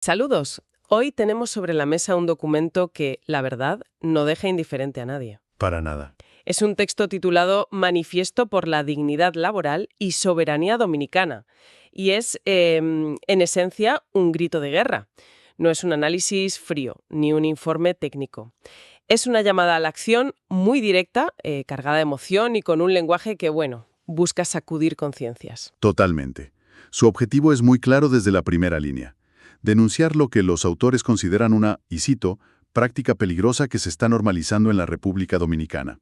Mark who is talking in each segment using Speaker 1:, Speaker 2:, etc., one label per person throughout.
Speaker 1: Saludos. Hoy tenemos sobre la mesa un documento que, la verdad, no deja indiferente a nadie.
Speaker 2: Para nada.
Speaker 1: Es un texto titulado Manifiesto por la Dignidad Laboral y Soberanía Dominicana. Y es, en esencia, un grito de guerra. No es un análisis frío, ni un informe técnico. Es una llamada a la acción muy directa, cargada de emoción y con un lenguaje que, busca sacudir conciencias.
Speaker 2: Totalmente. Su objetivo es muy claro desde la primera línea. Denunciar lo que los autores consideran una, y cito, práctica peligrosa que se está normalizando en la República Dominicana.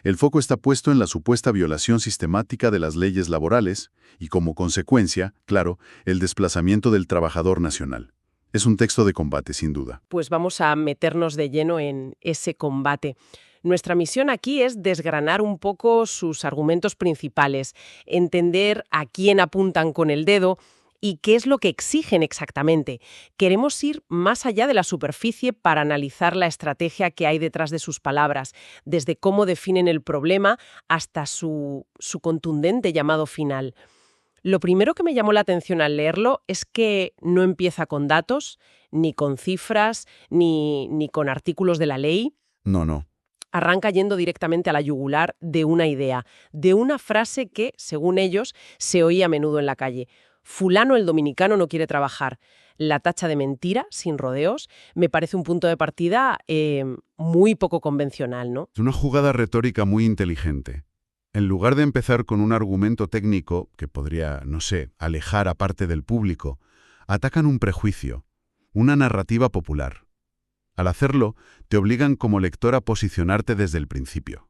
Speaker 2: El foco está puesto en la supuesta violación sistemática de las leyes laborales y, como consecuencia, claro, el desplazamiento del trabajador nacional. Es un texto de combate, sin duda.
Speaker 1: Pues vamos a meternos de lleno en ese combate. Nuestra misión aquí es desgranar un poco sus argumentos principales, entender a quién apuntan con el dedo y qué es lo que exigen exactamente. Queremos ir más allá de la superficie para analizar la estrategia que hay detrás de sus palabras, desde cómo definen el problema hasta su contundente llamado final. Lo primero que me llamó la atención al leerlo es que no empieza con datos, ni con cifras, ni con artículos de la ley.
Speaker 2: No.
Speaker 1: Arranca yendo directamente a la yugular de una idea, de una frase que, según ellos, se oía a menudo en la calle. Fulano el dominicano no quiere trabajar. La tacha de mentira, sin rodeos, me parece un punto de partida muy poco convencional, ¿no?
Speaker 3: Es una jugada retórica muy inteligente. En lugar de empezar con un argumento técnico que podría, alejar a parte del público, atacan un prejuicio, una narrativa popular. Al hacerlo, te obligan como lector a posicionarte desde el principio.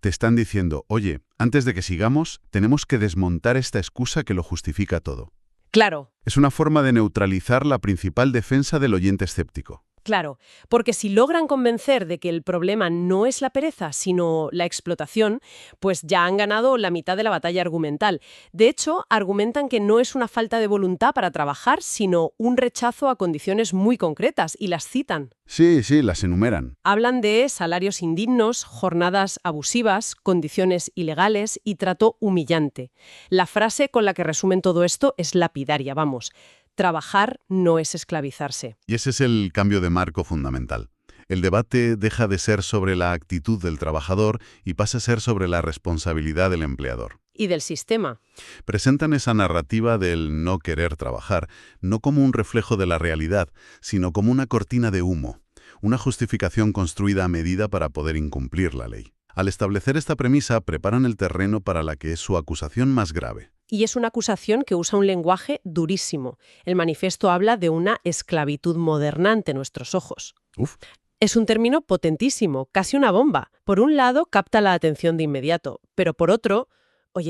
Speaker 3: Te están diciendo, oye, antes de que sigamos, tenemos que desmontar esta excusa que lo justifica todo.
Speaker 1: Claro.
Speaker 3: Es una forma de neutralizar la principal defensa del oyente escéptico.
Speaker 1: Claro, porque si logran convencer de que el problema no es la pereza, sino la explotación, pues ya han ganado la mitad de la batalla argumental. De hecho, argumentan que no es una falta de voluntad para trabajar, sino un rechazo a condiciones muy concretas, y las citan.
Speaker 3: Sí, las enumeran.
Speaker 1: Hablan de salarios indignos, jornadas abusivas, condiciones ilegales y trato humillante. La frase con la que resumen todo esto es lapidaria, vamos. Trabajar no es esclavizarse.
Speaker 3: Y ese es el cambio de marco fundamental. El debate deja de ser sobre la actitud del trabajador y pasa a ser sobre la responsabilidad del empleador.
Speaker 1: Y del sistema.
Speaker 3: Presentan esa narrativa del no querer trabajar, no como un reflejo de la realidad, sino como una cortina de humo, una justificación construida a medida para poder incumplir la ley. Al establecer esta premisa, preparan el terreno para la que es su acusación más grave.
Speaker 1: Y es una acusación que usa un lenguaje durísimo. El manifiesto habla de una esclavitud moderna ante nuestros ojos.
Speaker 3: Uf.
Speaker 1: Es un término potentísimo, casi una bomba. Por un lado, capta la atención de inmediato, pero por otro,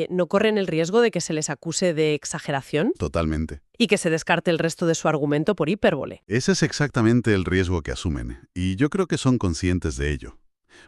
Speaker 1: ¿no corren el riesgo de que se les acuse de exageración?
Speaker 3: Totalmente.
Speaker 1: Y que se descarte el resto de su argumento por hipérbole.
Speaker 3: Ese es exactamente el riesgo que asumen, y yo creo que son conscientes de ello.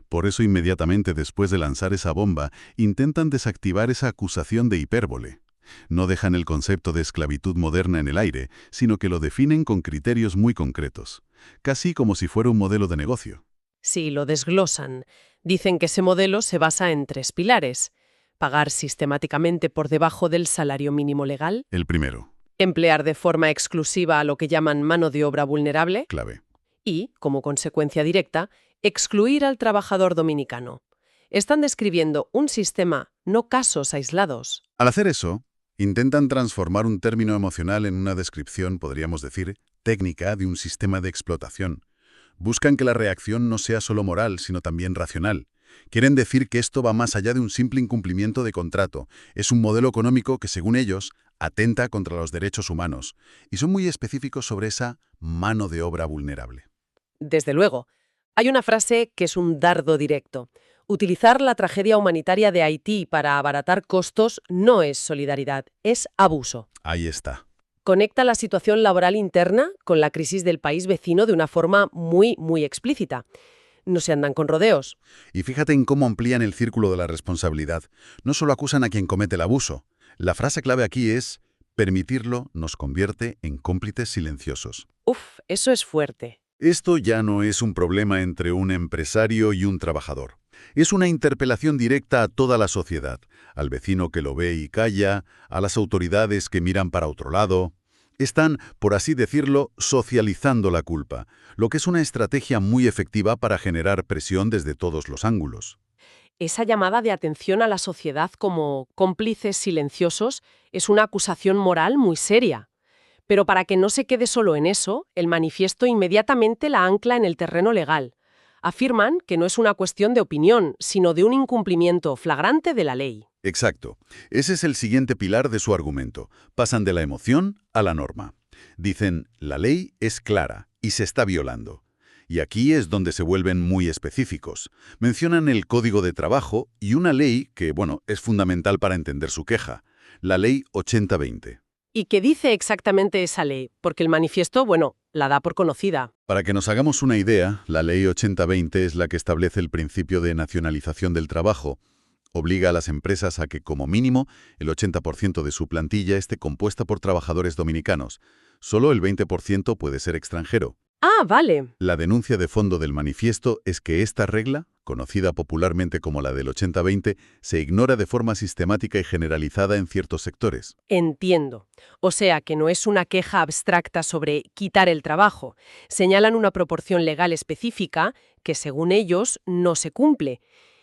Speaker 3: Por eso inmediatamente después de lanzar esa bomba, intentan desactivar esa acusación de hipérbole. No dejan el concepto de esclavitud moderna en el aire, sino que lo definen con criterios muy concretos, casi como si fuera un modelo de negocio.
Speaker 1: Sí, lo desglosan. Dicen que ese modelo se basa en 3 pilares. Pagar sistemáticamente por debajo del salario mínimo legal.
Speaker 3: El primero.
Speaker 1: Emplear de forma exclusiva a lo que llaman mano de obra vulnerable.
Speaker 3: Clave.
Speaker 1: Y, como consecuencia directa, excluir al trabajador dominicano. Están describiendo un sistema, no casos aislados.
Speaker 3: Al hacer eso, intentan transformar un término emocional en una descripción, podríamos decir, técnica de un sistema de explotación. Buscan que la reacción no sea solo moral, sino también racional. Quieren decir que esto va más allá de un simple incumplimiento de contrato. Es un modelo económico que, según ellos, atenta contra los derechos humanos. Y son muy específicos sobre esa mano de obra vulnerable.
Speaker 1: Desde luego. Hay una frase que es un dardo directo. Utilizar la tragedia humanitaria de Haití para abaratar costos no es solidaridad, es abuso.
Speaker 3: Ahí está.
Speaker 1: Conecta la situación laboral interna con la crisis del país vecino de una forma muy, muy explícita. No se andan con rodeos.
Speaker 3: Y fíjate en cómo amplían el círculo de la responsabilidad. No solo acusan a quien comete el abuso. La frase clave aquí es: permitirlo nos convierte en cómplices silenciosos.
Speaker 1: Uf, eso es fuerte.
Speaker 3: Esto ya no es un problema entre un empresario y un trabajador. Es una interpelación directa a toda la sociedad, al vecino que lo ve y calla, a las autoridades que miran para otro lado. Están, por así decirlo, socializando la culpa, lo que es una estrategia muy efectiva para generar presión desde todos los ángulos.
Speaker 1: Esa llamada de atención a la sociedad como cómplices silenciosos es una acusación moral muy seria. Pero para que no se quede solo en eso, el manifiesto inmediatamente la ancla en el terreno legal. Afirman que no es una cuestión de opinión, sino de un incumplimiento flagrante de la ley.
Speaker 3: Exacto. Ese es el siguiente pilar de su argumento. Pasan de la emoción a la norma. Dicen, la ley es clara y se está violando. Y aquí es donde se vuelven muy específicos. Mencionan el Código de Trabajo y una ley que, es fundamental para entender su queja. La Ley 80-20.
Speaker 1: ¿Y qué dice exactamente esa ley? Porque el manifiesto, la da por conocida.
Speaker 3: Para que nos hagamos una idea, la Ley 80-20 es la que establece el principio de nacionalización del trabajo. Obliga a las empresas a que, como mínimo, el 80% de su plantilla esté compuesta por trabajadores dominicanos. Solo el 20% puede ser extranjero.
Speaker 1: Ah, vale.
Speaker 3: La denuncia de fondo del manifiesto es que esta regla, conocida popularmente como la del 80-20, se ignora de forma sistemática y generalizada en ciertos sectores.
Speaker 1: Entiendo. O sea, que no es una queja abstracta sobre quitar el trabajo. Señalan una proporción legal específica que, según ellos, no se cumple.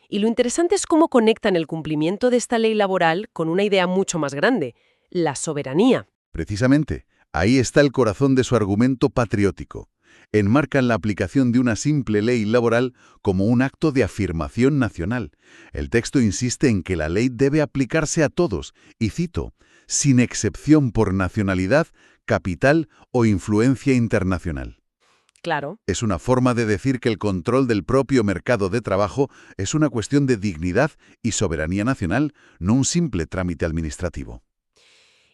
Speaker 1: Y lo interesante es cómo conectan el cumplimiento de esta ley laboral con una idea mucho más grande, la soberanía.
Speaker 3: Precisamente, ahí está el corazón de su argumento patriótico. Enmarcan la aplicación de una simple ley laboral como un acto de afirmación nacional. El texto insiste en que la ley debe aplicarse a todos, y cito, sin excepción por nacionalidad, capital o influencia internacional.
Speaker 1: Claro.
Speaker 3: Es una forma de decir que el control del propio mercado de trabajo es una cuestión de dignidad y soberanía nacional, no un simple trámite administrativo.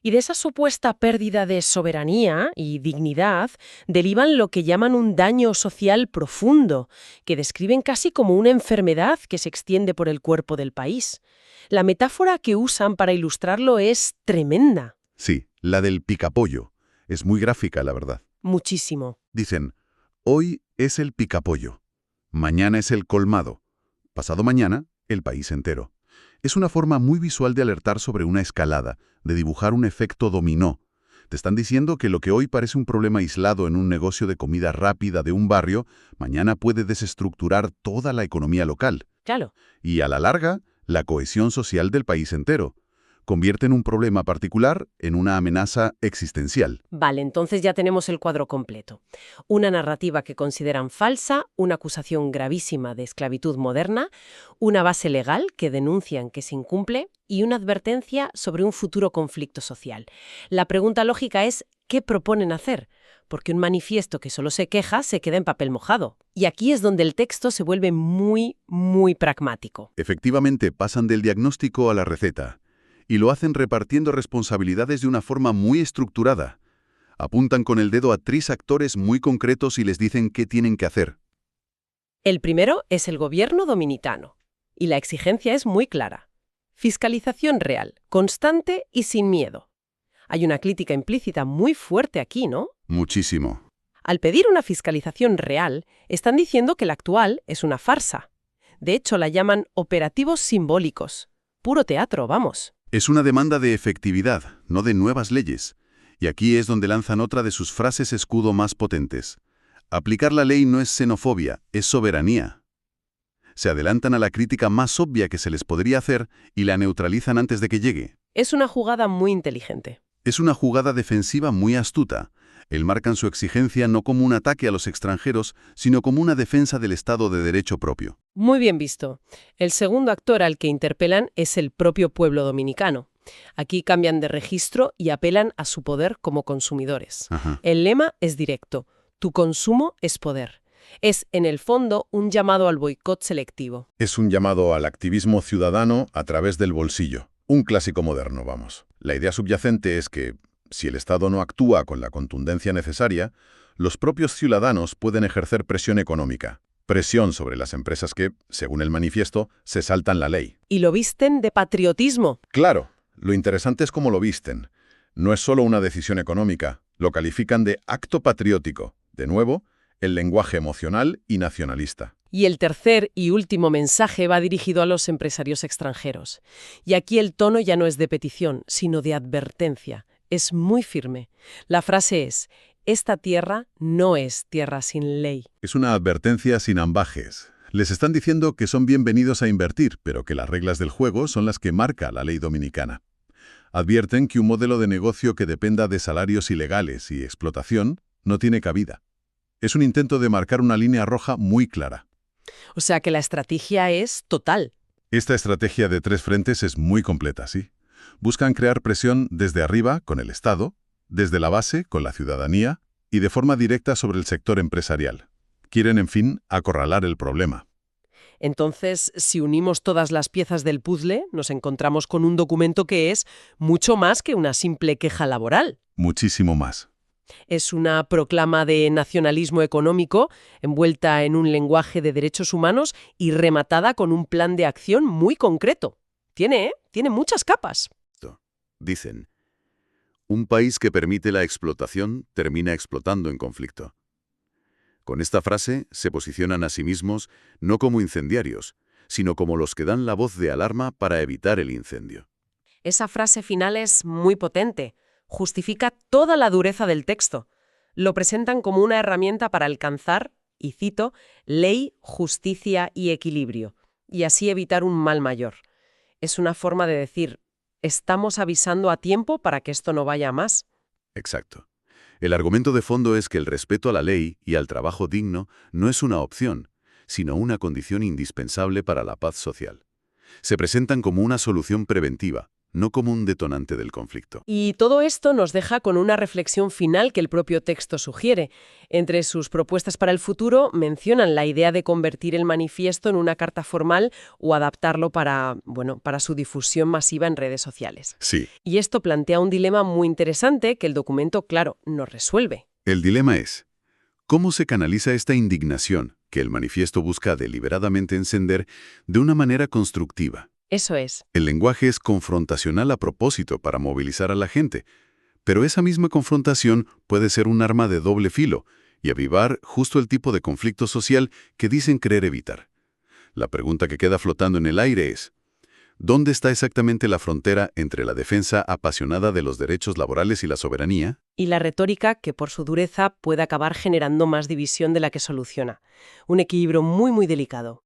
Speaker 1: Y de esa supuesta pérdida de soberanía y dignidad derivan lo que llaman un daño social profundo, que describen casi como una enfermedad que se extiende por el cuerpo del país. La metáfora que usan para ilustrarlo es tremenda.
Speaker 3: Sí, la del picapollo. Es muy gráfica, la verdad.
Speaker 1: Muchísimo.
Speaker 3: Dicen, hoy es el picapollo, mañana es el colmado, pasado mañana, el país entero. Es una forma muy visual de alertar sobre una escalada, de dibujar un efecto dominó. Te están diciendo que lo que hoy parece un problema aislado en un negocio de comida rápida de un barrio, mañana puede desestructurar toda la economía local.
Speaker 1: Claro.
Speaker 3: Y a la larga, la cohesión social del país entero. Convierten un problema particular en una amenaza existencial.
Speaker 1: Vale, entonces ya tenemos el cuadro completo. Una narrativa que consideran falsa, una acusación gravísima de esclavitud moderna, una base legal que denuncian que se incumple y una advertencia sobre un futuro conflicto social. La pregunta lógica es, ¿qué proponen hacer? Porque un manifiesto que solo se queja se queda en papel mojado. Y aquí es donde el texto se vuelve muy, muy pragmático.
Speaker 3: Efectivamente, pasan del diagnóstico a la receta. Y lo hacen repartiendo responsabilidades de una forma muy estructurada. Apuntan con el dedo a 3 actores muy concretos y les dicen qué tienen que hacer.
Speaker 1: El primero es el gobierno dominicano. Y la exigencia es muy clara. Fiscalización real, constante y sin miedo. Hay una crítica implícita muy fuerte aquí, ¿no?
Speaker 3: Muchísimo.
Speaker 1: Al pedir una fiscalización real, están diciendo que la actual es una farsa. De hecho, la llaman operativos simbólicos. Puro teatro, vamos.
Speaker 3: Es una demanda de efectividad, no de nuevas leyes. Y aquí es donde lanzan otra de sus frases escudo más potentes. Aplicar la ley no es xenofobia, es soberanía. Se adelantan a la crítica más obvia que se les podría hacer y la neutralizan antes de que llegue.
Speaker 1: Es una jugada muy inteligente.
Speaker 3: Es una jugada defensiva muy astuta. Enmarcan su exigencia no como un ataque a los extranjeros, sino como una defensa del Estado de Derecho propio.
Speaker 1: Muy bien visto. El segundo actor al que interpelan es el propio pueblo dominicano. Aquí cambian de registro y apelan a su poder como consumidores.
Speaker 3: Ajá.
Speaker 1: El lema es directo. Tu consumo es poder. Es, en el fondo, un llamado al boicot selectivo.
Speaker 3: Es un llamado al activismo ciudadano a través del bolsillo. Un clásico moderno, vamos. La idea subyacente es que, si el Estado no actúa con la contundencia necesaria, los propios ciudadanos pueden ejercer presión económica. Presión sobre las empresas que, según el manifiesto, se saltan la ley.
Speaker 1: Y lo visten de patriotismo.
Speaker 3: Claro, lo interesante es cómo lo visten. No es solo una decisión económica, lo califican de acto patriótico. De nuevo, el lenguaje emocional y nacionalista.
Speaker 1: Y el tercer y último mensaje va dirigido a los empresarios extranjeros. Y aquí el tono ya no es de petición, sino de advertencia. es muy firme. La frase es: esta tierra no es tierra sin ley.
Speaker 2: Es una advertencia sin ambajes. Les están diciendo que son bienvenidos a invertir, pero que las reglas del juego son las que marca la ley dominicana. Advierten que un modelo de negocio que dependa de salarios ilegales y explotación no tiene cabida. Es un intento de marcar una línea roja muy clara.
Speaker 1: O sea que la estrategia es total.
Speaker 2: Esta estrategia de 3 frentes es muy completa, ¿sí? Buscan crear presión desde arriba, con el Estado, desde la base, con la ciudadanía, y de forma directa sobre el sector empresarial. Quieren, en fin, acorralar el problema.
Speaker 1: Entonces, si unimos todas las piezas del puzzle, nos encontramos con un documento que es mucho más que una simple queja laboral.
Speaker 2: Muchísimo más.
Speaker 1: Es una proclama de nacionalismo económico, envuelta en un lenguaje de derechos humanos y rematada con un plan de acción muy concreto. Tiene muchas capas.
Speaker 3: Dicen, un país que permite la explotación termina explotando en conflicto. Con esta frase se posicionan a sí mismos no como incendiarios, sino como los que dan la voz de alarma para evitar el incendio.
Speaker 1: Esa frase final es muy potente. Justifica toda la dureza del texto. Lo presentan como una herramienta para alcanzar, y cito, ley, justicia y equilibrio, y así evitar un mal mayor. Es una forma de decir: estamos avisando a tiempo para que esto no vaya a más.
Speaker 3: Exacto. El argumento de fondo es que el respeto a la ley y al trabajo digno no es una opción, sino una condición indispensable para la paz social. Se presentan como una solución preventiva, no como un detonante del conflicto.
Speaker 1: Y todo esto nos deja con una reflexión final que el propio texto sugiere. Entre sus propuestas para el futuro mencionan la idea de convertir el manifiesto en una carta formal o adaptarlo para su difusión masiva en redes sociales.
Speaker 3: Sí.
Speaker 1: Y esto plantea un dilema muy interesante que el documento, claro, no resuelve.
Speaker 3: El dilema es, ¿cómo se canaliza esta indignación que el manifiesto busca deliberadamente encender de una manera constructiva?
Speaker 1: Eso es.
Speaker 3: El lenguaje es confrontacional a propósito para movilizar a la gente, pero esa misma confrontación puede ser un arma de doble filo y avivar justo el tipo de conflicto social que dicen querer evitar. La pregunta que queda flotando en el aire es, ¿dónde está exactamente la frontera entre la defensa apasionada de los derechos laborales y la soberanía?
Speaker 1: Y la retórica que por su dureza puede acabar generando más división de la que soluciona. Un equilibrio muy, muy delicado.